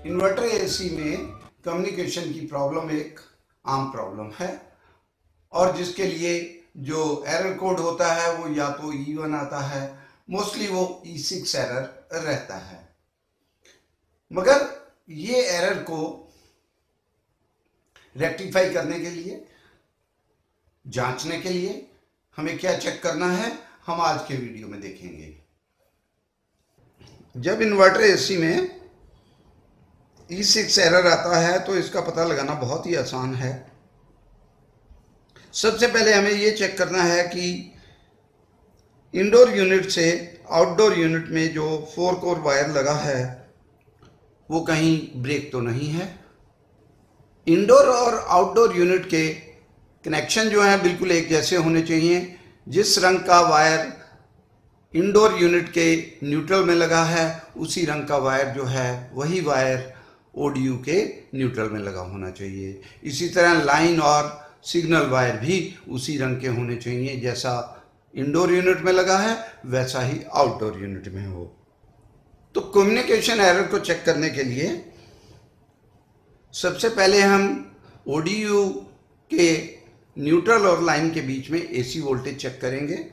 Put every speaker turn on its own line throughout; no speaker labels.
Inverter AC में communication की problem एक आम प्रॉब्लम है और जिसके लिए जो एरर कोड होता है वो या तो E1 आता है, मोस्टली वो E6 एरर रहता है। मगर ये एरर को रेक्टिफाई करने के लिए, जांचने के लिए हमें क्या चेक करना है, हम आज के वीडियो में देखेंगे। जब इन्वर्टर एसी में E6 एरर आता है तो इसका पता लगाना बहुत ही आसान है। सबसे पहले हमें ये चेक करना है कि इंडोर यूनिट से आउटडोर यूनिट में जो 4 कोर वायर लगा है वो कहीं ब्रेक तो नहीं है। इंडोर और आउटडोर यूनिट के कनेक्शन जो हैं बिल्कुल एक जैसे होने चाहिए। जिस रंग का वायर इंडोर यूनिट के न्यूट्रल में लगा है उसी रंग का वायर जो है वही वायर ODU के न्यूट्रल में लगा होना चाहिए। इसी तरह लाइन और सिग्नल वायर भी उसी रंग के होने चाहिए, जैसा इंडोर यूनिट में लगा है वैसा ही आउटडोर यूनिट में हो। तो कम्युनिकेशन एरर को चेक करने के लिए सबसे पहले हम ODU के न्यूट्रल और लाइन के बीच में AC वोल्टेज चेक करेंगे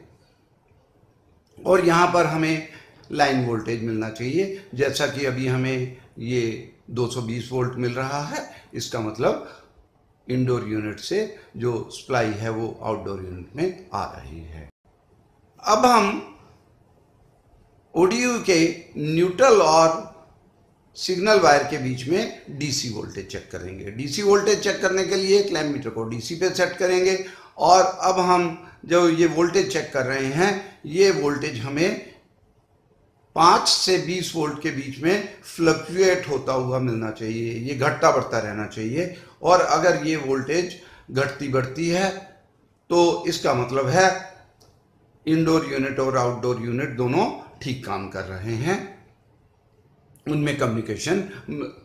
और यहाँ पर हमें लाइन वोल्टेज मिलना चाहिए। जैसा कि अभी हमें ये 220 वोल्ट मिल रहा है, इसका मतलब इंडोर यूनिट से जो सप्लाई है वो आउटडोर यूनिट में आ रही है। अब हम ODU के न्यूट्रल और सिग्नल वायर के बीच में DC वोल्टेज चेक करेंगे। DC वोल्टेज चेक करने के लिए क्लैम्प मीटर को DC पे सेट करेंगे और अब हम जो ये वोल्टेज चेक कर रहे हैं ये वोल्टेज हमें 5 से 20 वोल्ट के बीच में फ्लक्चुएट होता हुआ मिलना चाहिए। ये घटता बढ़ता रहना चाहिए और अगर ये वोल्टेज घटती बढ़ती है तो इसका मतलब है इंडोर यूनिट और आउटडोर यूनिट दोनों ठीक काम कर रहे हैं, उनमें कम्युनिकेशन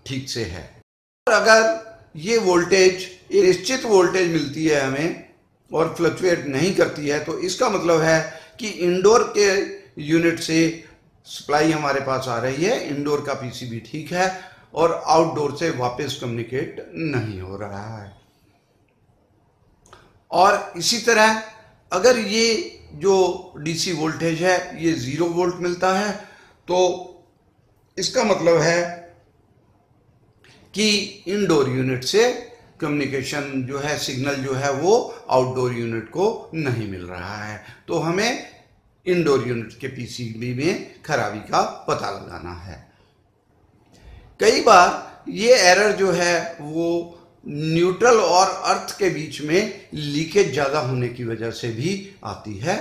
ठीक से है। और अगर ये वोल्टेज एक निश्चित वोल्टेज मिलती है हमें और फ्लक्चुएट नहीं करती है तो इसका मतलब है कि इंडोर के यूनिट से सप्लाई हमारे पास आ रही है, इंडोर का PCB ठीक है और आउटडोर से वापस कम्युनिकेट नहीं हो रहा है। और इसी तरह अगर ये जो DC वोल्टेज है ये 0 वोल्ट मिलता है तो इसका मतलब है कि इंडोर यूनिट से कम्युनिकेशन जो है, सिग्नल जो है वो आउटडोर यूनिट को नहीं मिल रहा है। तो हमें इंडोर यूनिट के PCB में खराबी का पता लगाना है। कई बार ये एरर जो है वो न्यूट्रल और अर्थ के बीच में लीकेज ज़्यादा होने की वजह से भी आती है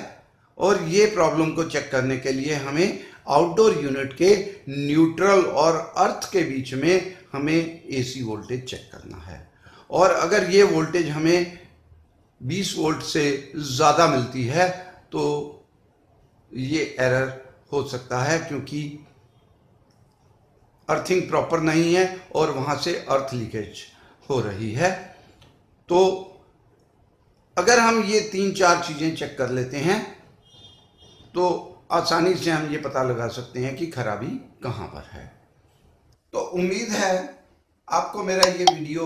और ये प्रॉब्लम को चेक करने के लिए हमें आउटडोर यूनिट के न्यूट्रल और अर्थ के बीच में हमें AC वोल्टेज चेक करना है। और अगर ये वोल्टेज हमें 20 वोल्ट से ज़्यादा मिलती है तो ये एरर हो सकता है, क्योंकि अर्थिंग प्रॉपर नहीं है और वहाँ से अर्थ लीकेज हो रही है। तो अगर हम ये 3-4 चीज़ें चेक कर लेते हैं तो आसानी से हम ये पता लगा सकते हैं कि खराबी कहाँ पर है। तो उम्मीद है आपको मेरा ये वीडियो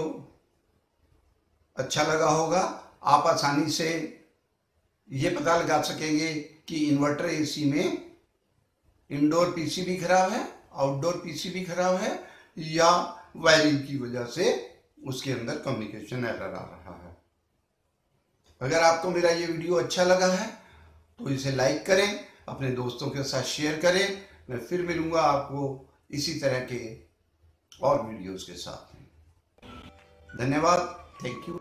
अच्छा लगा होगा। आप आसानी से ये पता लगा सकेंगे कि इन्वर्टर AC में इंडोर PCB खराब है, आउटडोर PCB खराब है या वायरिंग की वजह से उसके अंदर कम्युनिकेशन एरर आ रहा है। अगर आपको मेरा ये वीडियो अच्छा लगा है तो इसे लाइक करें, अपने दोस्तों के साथ शेयर करें। मैं फिर मिलूंगा आपको इसी तरह के और वीडियोस के साथ में। धन्यवाद, थैंक यू।